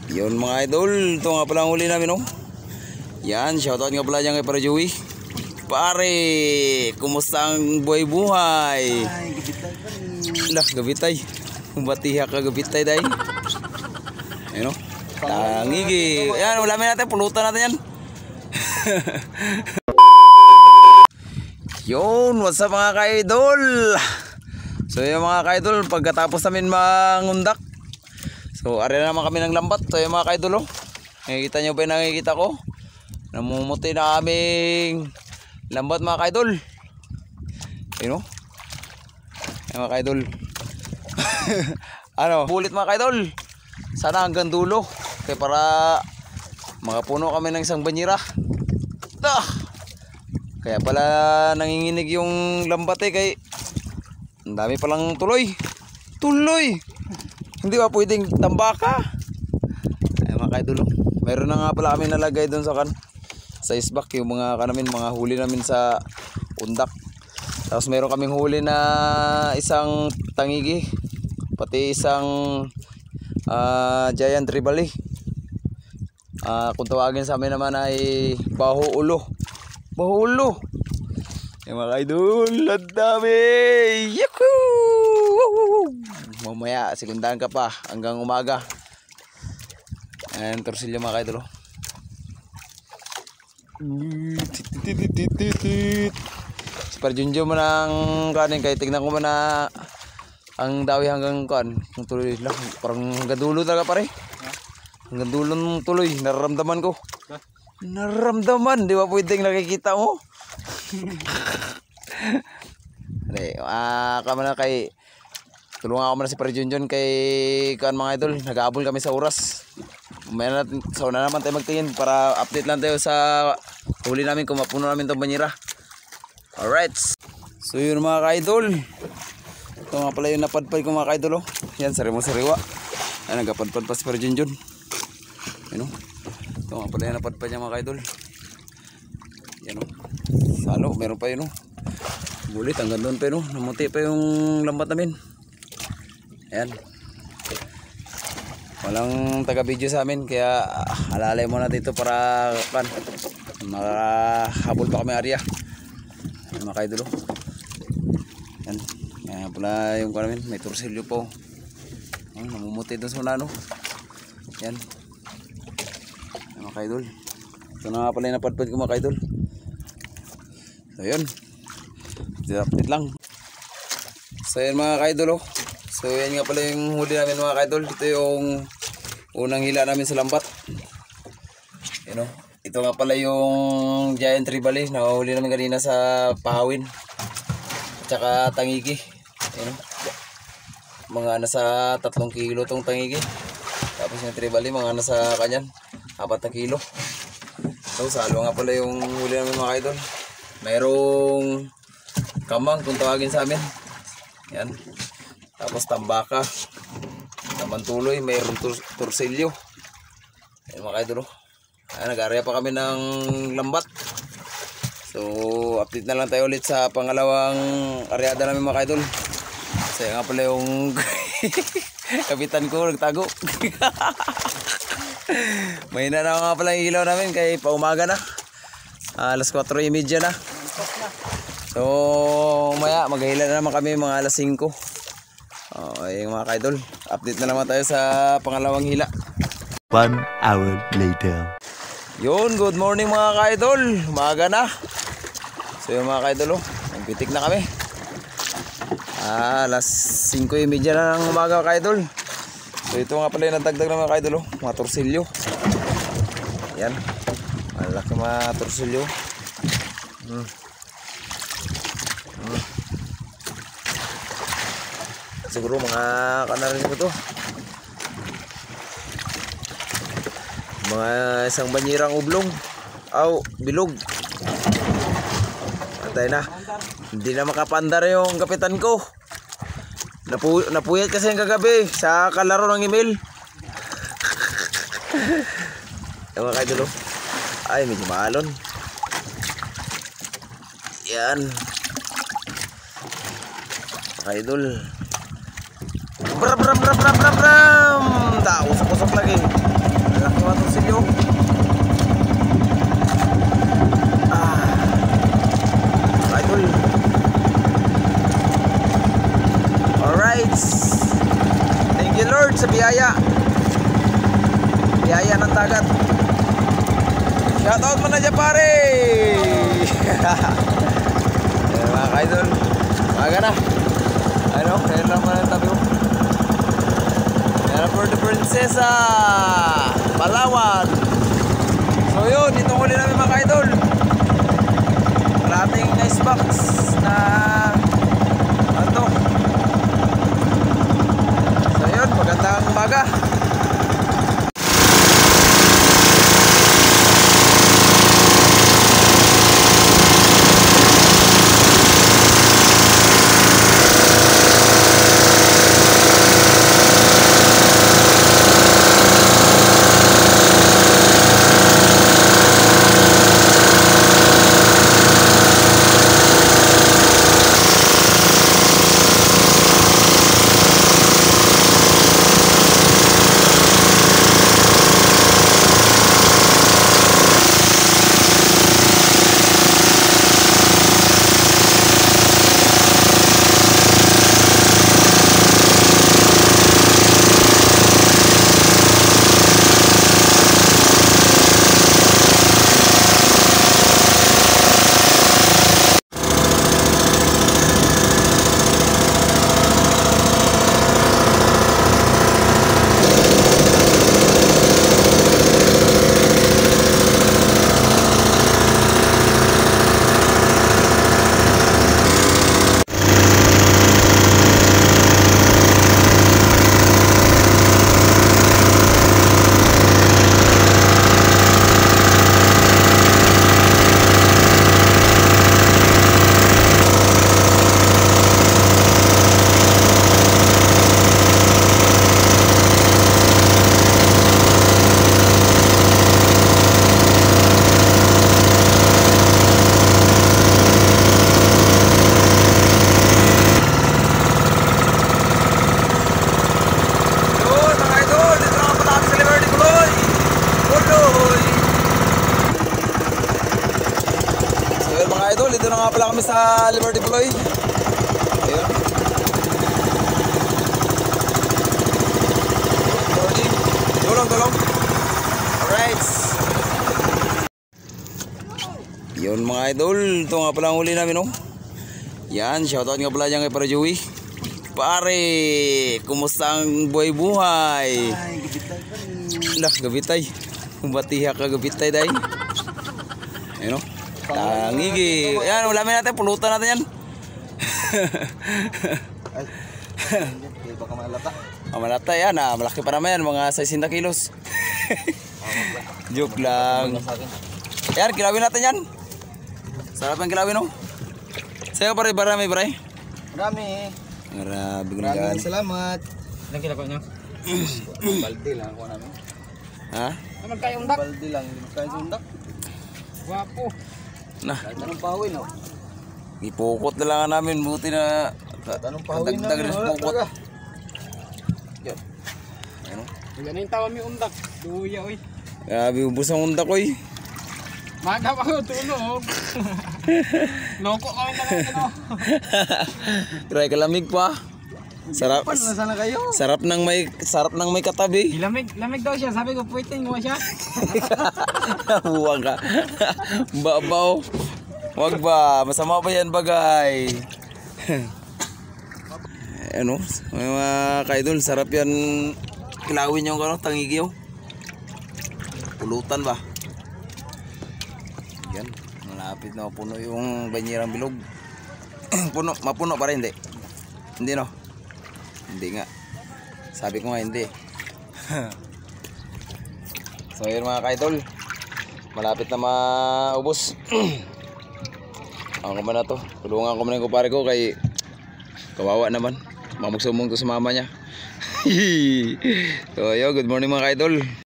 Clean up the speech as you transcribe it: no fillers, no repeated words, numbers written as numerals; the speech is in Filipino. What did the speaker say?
Yun mga idol, ito nga pala ang huli namin oh. Yan, shoutout nga pala dyan kay Para Joey. Pare, kumusta ang buhay-buhay? Ay, gabitay pa rin. Lah, gabitay. Batiha ka gabitay day. Ayun oh. Tangigi. Yan, ulamin natin, pulutan natin yan. Yun, what's up mga ka-idol? So yung mga ka-idol, pagkatapos namin mangundak, so ari na naman kami ng lambat. So yung mga ka-idol oh, nakikita nyo ba yung nakikita ko? Namumuti na aming lambat mga ka-idol. Ayun oh. Yung mga ka-idol. Ano, bulit mga ka-idol. Sana hanggang dulo. Kaya para makapuno kami ng isang banyera. Kaya pala nanginginig yung lambat eh, kay ang dami palang tuloy. Hindi ba pwedeng tambaka? Ay mga ka-idol, mayroon na nga pala kami nalagay doon sa isbak yung mga kanamin, mga huli namin sa undak. Tapos mayroon kaming huli na isang tangigi, pati isang giant tribali. Kung tawagin sa amin naman ay baho-ulo. Yung mga idol, ang dami! Yahoo! Mamaya, sigundahan ka pa hanggang umaga. Ayan, torsilyo mga idol. Si Parjunjo mo ng kanin, kaya tignan ko mo na ang dawi hanggang kan. Kung tuloy lang, parang hanggang dulo talaga pare. Hanggang dulo ng tuloy, nararamdaman ko. Nararamdaman, di ba pwedeng nakikita mo? Kama na kay tulungan ako muna si Parjunjon kay kan mga idol, nag-aabol kami sa oras. Umaya natin, so na naman tayo magtingin para update lang tayo sa huli namin kung mapuno namin itong banyera. Alright, so yun mga ka-idol, ito nga pala yung napadpad ko mga ka-idol oh. Yan, sariwa. Ay, nagapadpad pa si Parjunjon. Yan oh. Ito nga pala yung napadpad niya mga ka-idol. Yan oh. Salo, meron pa yun oh. Bulit, hanggang doon pa yun oh. Namuti pa yung lambat namin. Ayan. Walang taga-video sa amin, kaya alalay muna dito para makahabol pa kami area. Ayan mga ka-idol oh. Ayan. Ayan pala yung namin, may torsilyo po. Ayan, namumuti doon sa unano. Ayan. Ayan mga ka-idol. Ito na nga pala yung napadpad ko mga ka-idol. So yun, update lang. So yun mga ka-idol oh. So yan nga pala yung huli namin mga ka-idol. Ito yung unang hila namin sa lambat. Yun oh. Ito nga pala yung giant tribali na huli namin kanina sa pahawin at saka tangigi. Yun oh. Mga nasa 3 kilo tong tangigi. Tapos yung tribali mga nasa kanyan 4 na kilo. So salo nga pala yung huli namin mga ka-idol. Mayroong kamang kung tawagin sa amin. Yan. Tapos tambaka. Naman tuloy, mayroong torsilyo. Yan mga ka-idol. Nag-area pa kami ng lambat. So update na lang tayo ulit sa pangalawang areada namin mga ka-idol. Kasi nga pala yung kapitan ko nagtago. Mahina na nga pala yung ilaw namin kaya paumaga na. Alas 4:30 na. So maya maghihila na naman kami mga alas 5. Yung mga ka-idol, update na naman tayo sa pangalawang hila. 1 hour later. Yun, good morning mga ka-idol. Umaga na. So yung mga ka-idol nagpitik na kami. Alas 5:30 na ng umaga ka-idol. So ito nga pala yung nadagdag na mga ka-idol mga torsilyo. Yan, malaki mga torsilyo. Siguro mga kanarin ko to, mga isang banyerang ublong bilog. Antay na, hindi na makapandar yung kapitan ko. Napuyat kasi yung kagabi sa kalaro ng email. Yung mga ka-idol ay medyo maalon. Yan ka-idol. Bram. Usap-usap lagi. biyaya. Biyaya ng dagat. Shoutout mo na dyan pare. Ayan, mga kaidol. Maga na. Ano, ayan lang man ang tabi ko. Ayan na for the Princesa Palawan. So yun, itong huli namin mga kaidol. Kalating ice box na ano. So yun, magandang umaga. Dito na nga pala kami sa Liberty Ploy. Ayun. Tulong. Alright. Yun mga idol. Ito nga pala ang huli namin, no? Yan, shoutout nga pala dyan kay Pare Joey. Pare, kumusta ang buhay-buhay? Ay, gabitay pa ni. Lah, gabitay. Batiha ka gabitay day. Ayun, no? Tangigi. Yan, ulamin natin. Pulutan natin yan. Ay, hindi baka malata. Malata yan. Malaki pa naman yan. Mga 60 kilos. Joke lang. Yan, kilawin natin yan. Sarap ang kilawin, no? Sa'yo pare, barami pare. Marami. Grabe ko na Maraming yan. salamat. Ilang kilako nyo? Balde lang ako namin. Ha? Magkayong dak. Balde lang. Hindi mo kaya sundak. Wapo. Na, Kahit anong pawin, no? ipukot na lang namin. Buti na Kahit anong pawin kadagdag rin sa wala pukot. talaga. Yan. Ayun, no? Ganun yung tawa may undak. Duya oy. Grabe, ubos ang undak ko eh. Maga pa ko tulog. Loko kami na lang ano. Try kalamig pa. Sarap. Pan, nasaan na kayo? Sarap ng may katabi. Lamig daw siya. Sabi ko, puwitin mo siya. Buwang ka. Babaw. Wag ba, masama pa yan bagay. Ano, mga kaidol, sarap yan. Kilawin yung ano, tangigi yung. Pulutan ba? Yan, malapit na mapuno yung banyerang bilog. Mapuno pa rin, hindi? Hindi, no? Hindi nga. Sabi ko nga hindi. So yun mga kaidol, malapit na maubos. Ako man na to. Tulungan ko man yung kupare ko kay kawawa naman. Mamugsumong to sa mama niya. So yo, good morning mga kaidol.